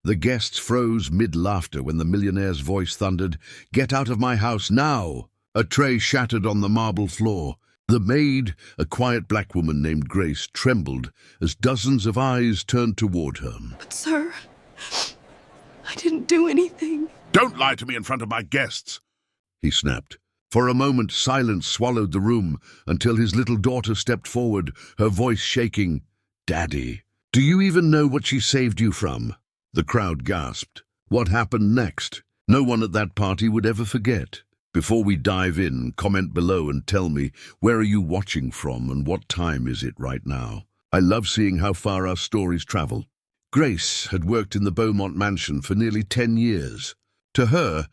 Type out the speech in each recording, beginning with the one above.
The guests froze mid-laughter when the millionaire's voice thundered, "Get out of my house now!" A tray shattered on the marble floor. The maid, a quiet black woman named Grace, trembled as dozens of eyes turned toward her. But, sir, I didn't do anything. "Don't lie to me in front of my guests," he snapped. For a moment, silence swallowed the room until his little daughter stepped forward, her voice shaking. "Daddy, do you even know what she saved you from?" The crowd gasped. What happened next? No one at that party would ever forget. Before we dive in, comment below and tell me, where are you watching from and what time is it right now? I love seeing how far our stories travel. Grace had worked in the Beaumont mansion for nearly 10 years. To her,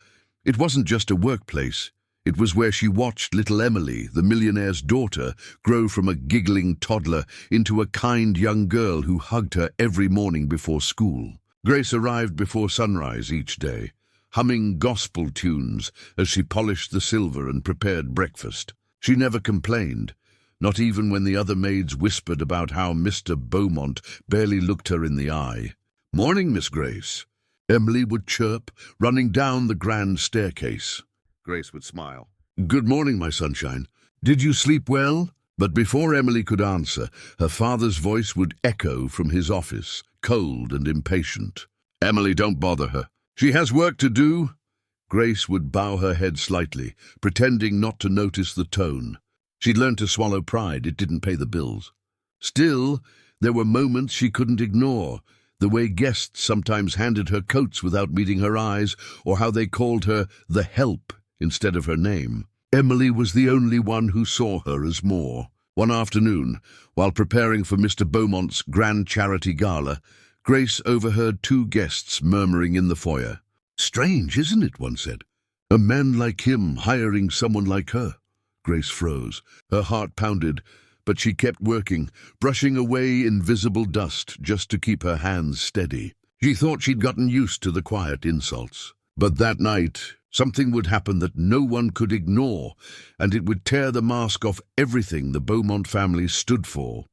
it wasn't just a workplace. It was where she watched little Emily, the millionaire's daughter, grow from a giggling toddler into a kind young girl who hugged her every morning before school. Grace arrived before sunrise each day, humming gospel tunes as she polished the silver and prepared breakfast. She never complained, not even when the other maids whispered about how Mr. Beaumont barely looked her in the eye. "Morning, Miss Grace," Emily would chirp, running down the grand staircase. Grace would smile. "Good morning, my sunshine. Did you sleep well?" But before Emily could answer, her father's voice would echo from his office, cold and impatient. "Emily, don't bother her. She has work to do." Grace would bow her head slightly, pretending not to notice the tone. She'd learned to swallow pride. It didn't pay the bills. Still, there were moments she couldn't ignore. The way guests sometimes handed her coats without meeting her eyes, or how they called her the help instead of her name. Emily was the only one who saw her as more. One afternoon, while preparing for Mr. Beaumont's grand charity gala, Grace overheard two guests murmuring in the foyer. "Strange, isn't it?" one said. "A man like him hiring someone like her." Grace froze. Her heart pounded, but she kept working, brushing away invisible dust just to keep her hands steady. She thought she'd gotten used to the quiet insults. But that night, something would happen that no one could ignore, and it would tear the mask off everything the Beaumont family stood for.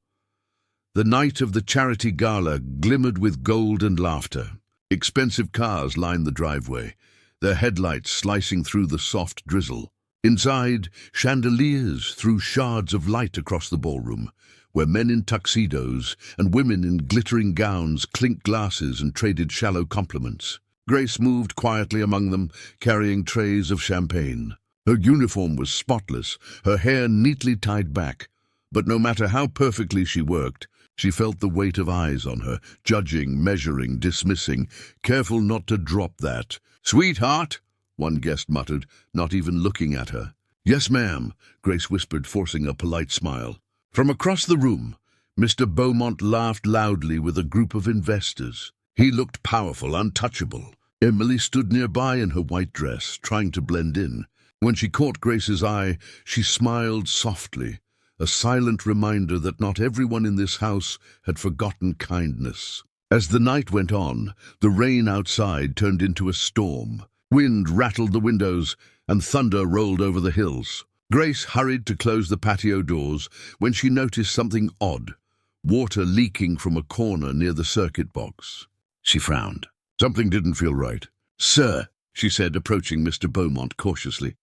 The night of the charity gala glimmered with gold and laughter. Expensive cars lined the driveway, their headlights slicing through the soft drizzle. Inside, chandeliers threw shards of light across the ballroom, where men in tuxedos and women in glittering gowns clinked glasses and traded shallow compliments. Grace moved quietly among them, carrying trays of champagne. Her uniform was spotless, her hair neatly tied back. But no matter how perfectly she worked, she felt the weight of eyes on her, judging, measuring, dismissing, careful not to drop that. "Sweetheart," one guest muttered, not even looking at her. "Yes, ma'am," Grace whispered, forcing a polite smile. From across the room, Mr. Beaumont laughed loudly with a group of investors. He looked powerful, untouchable. Emily stood nearby in her white dress, trying to blend in. When she caught Grace's eye, she smiled softly, a silent reminder that not everyone in this house had forgotten kindness. As the night went on, the rain outside turned into a storm. Wind rattled the windows, and thunder rolled over the hills. Grace hurried to close the patio doors when she noticed something odd, water leaking from a corner near the circuit box. She frowned. Something didn't feel right. "Sir," she said, approaching Mr. Beaumont cautiously,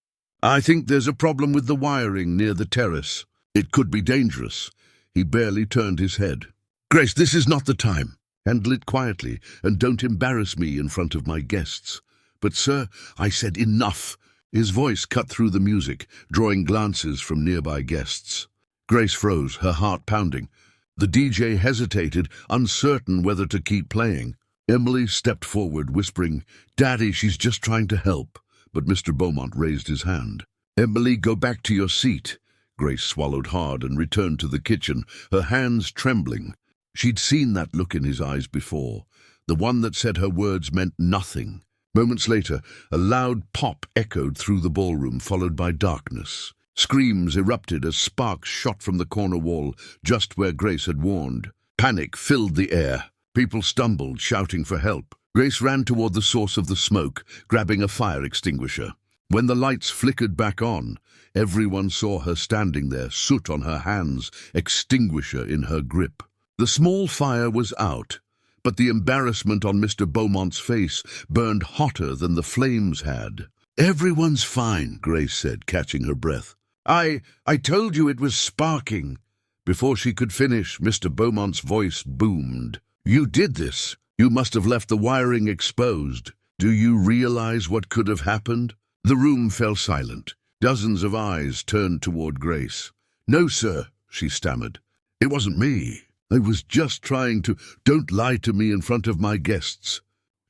"I think there's a problem with the wiring near the terrace. It could be dangerous." He barely turned his head. "Grace, this is not the time. Handle it quietly, and don't embarrass me in front of my guests." "But, sir," I said, "enough." His voice cut through the music, drawing glances from nearby guests. Grace froze, her heart pounding. The DJ hesitated, uncertain whether to keep playing. Emily stepped forward, whispering, "Daddy, she's just trying to help." But Mr. Beaumont raised his hand. "Emily, go back to your seat." Grace swallowed hard and returned to the kitchen, her hands trembling. She'd seen that look in his eyes before, the one that said her words meant nothing. Moments later, a loud pop echoed through the ballroom, followed by darkness. Screams erupted as sparks shot from the corner wall, just where Grace had warned. Panic filled the air. People stumbled, shouting for help. Grace ran toward the source of the smoke, grabbing a fire extinguisher. When the lights flickered back on, everyone saw her standing there, soot on her hands, extinguisher in her grip. The small fire was out, but the embarrassment on Mr. Beaumont's face burned hotter than the flames had. "Everyone's fine," Grace said, catching her breath. I told you it was sparking." Before she could finish, Mr. Beaumont's voice boomed. "You did this. You must have left the wiring exposed. Do you realize what could have happened?" The room fell silent. Dozens of eyes turned toward Grace. "No, sir," she stammered. "It wasn't me. I was just trying to—" "Don't lie to me in front of my guests,"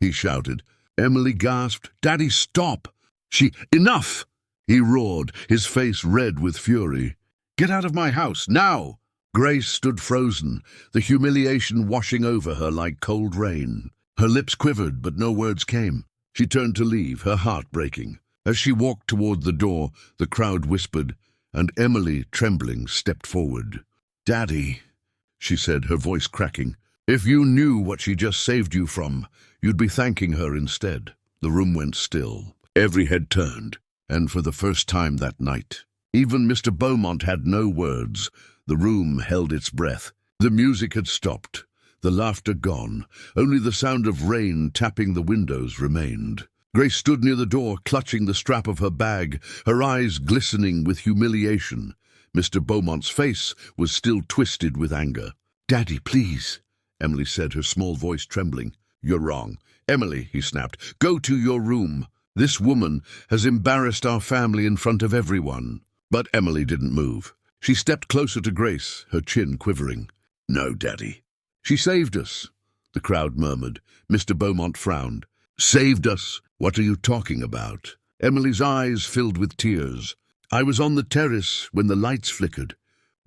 he shouted. Emily gasped. "Daddy, stop!" "Enough!" he roared, his face red with fury. "Get out of my house, now!" Grace stood frozen, the humiliation washing over her like cold rain. Her lips quivered, but no words came. She turned to leave, her heart breaking. As she walked toward the door, the crowd whispered, and Emily, trembling, stepped forward. "Daddy," she said, her voice cracking, "if you knew what she just saved you from, you'd be thanking her instead." The room went still. Every head turned, and for the first time that night, even Mr. Beaumont had no words. The room held its breath. The music had stopped, the laughter gone. Only the sound of rain tapping the windows remained. Grace stood near the door, clutching the strap of her bag, her eyes glistening with humiliation. Mr. Beaumont's face was still twisted with anger. "Daddy, please," Emily said, her small voice trembling. "You're wrong." "Emily," he snapped, "go to your room. This woman has embarrassed our family in front of everyone." But Emily didn't move. She stepped closer to Grace, her chin quivering. "No, Daddy." "She saved us," the crowd murmured. Mr. Beaumont frowned. "Saved us? What are you talking about?" Emily's eyes filled with tears. "I was on the terrace when the lights flickered.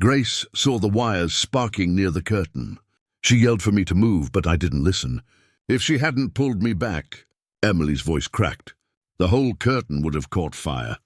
Grace saw the wires sparking near the curtain. She yelled for me to move, but I didn't listen. If she hadn't pulled me back—" Emily's voice cracked. "The whole curtain would have caught fire.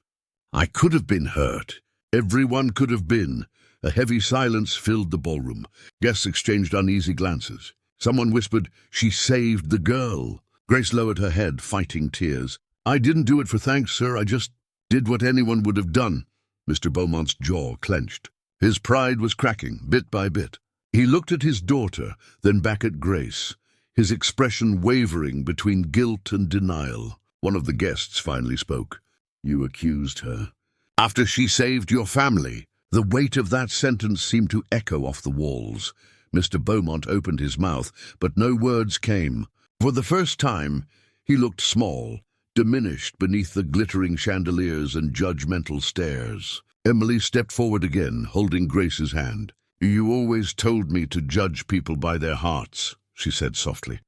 I could have been hurt. Everyone could have been." A heavy silence filled the ballroom. Guests exchanged uneasy glances. Someone whispered, "She saved the girl." Grace lowered her head, fighting tears. "I didn't do it for thanks, sir. I just did what anyone would have done." Mr. Beaumont's jaw clenched. His pride was cracking, bit by bit. He looked at his daughter, then back at Grace, his expression wavering between guilt and denial. One of the guests finally spoke. "You accused her. After she saved your family." The weight of that sentence seemed to echo off the walls. Mr. Beaumont opened his mouth, but no words came. For the first time, he looked small, diminished beneath the glittering chandeliers and judgmental stares. Emily stepped forward again, holding Grace's hand. "You always told me to judge people by their hearts," she said softly.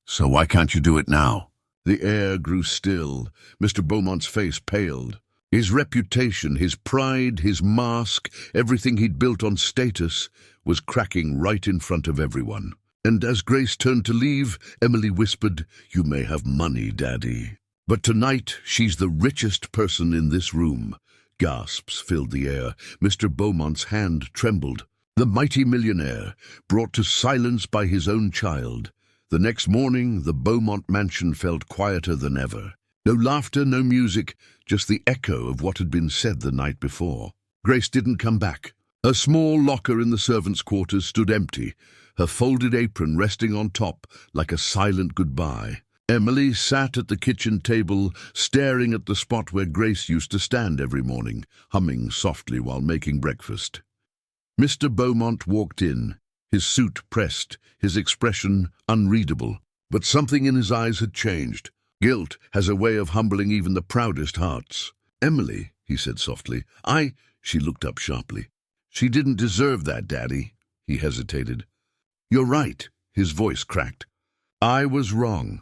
"So why can't you do it now?" The air grew still. Mr. Beaumont's face paled. His reputation, his pride, his mask, everything he'd built on status, was cracking right in front of everyone. And as Grace turned to leave, Emily whispered, "You may have money, Daddy, but tonight she's the richest person in this room." Gasps filled the air. Mr. Beaumont's hand trembled. The mighty millionaire, brought to silence by his own child. The next morning, the Beaumont mansion felt quieter than ever. No laughter, no music, just the echo of what had been said the night before. Grace didn't come back. Her small locker in the servants' quarters stood empty, her folded apron resting on top like a silent goodbye. Emily sat at the kitchen table, staring at the spot where Grace used to stand every morning, humming softly while making breakfast. Mr. Beaumont walked in, his suit pressed, his expression unreadable. But something in his eyes had changed. Guilt has a way of humbling even the proudest hearts. "Emily," he said softly, She looked up sharply. "She didn't deserve that, Daddy." He hesitated. "You're right," his voice cracked. "I was wrong."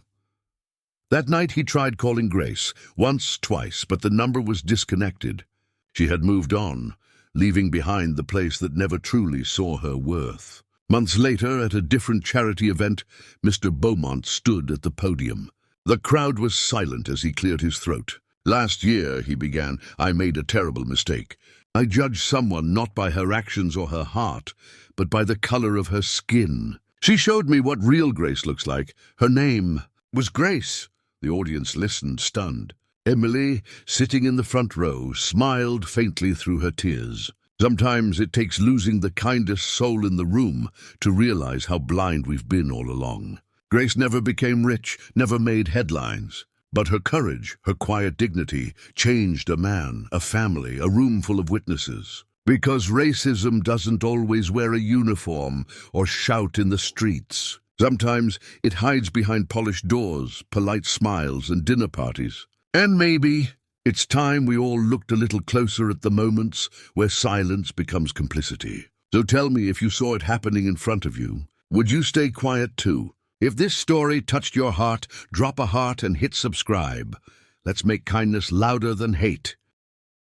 That night he tried calling Grace, once, twice, but the number was disconnected. She had moved on, leaving behind the place that never truly saw her worth. Months later, at a different charity event, Mr. Beaumont stood at the podium. The crowd was silent as he cleared his throat. "Last year," he began, "I made a terrible mistake. I judged someone not by her actions or her heart, but by the color of her skin. She showed me what real Grace looks like. Her name was Grace." The audience listened, stunned. Emily, sitting in the front row, smiled faintly through her tears. Sometimes it takes losing the kindest soul in the room to realize how blind we've been all along. Grace never became rich, never made headlines. But her courage, her quiet dignity, changed a man, a family, a room full of witnesses. Because racism doesn't always wear a uniform or shout in the streets. Sometimes it hides behind polished doors, polite smiles, and dinner parties. And maybe it's time we all looked a little closer at the moments where silence becomes complicity. So tell me, if you saw it happening in front of you, would you stay quiet too? If this story touched your heart, drop a heart and hit subscribe. Let's make kindness louder than hate.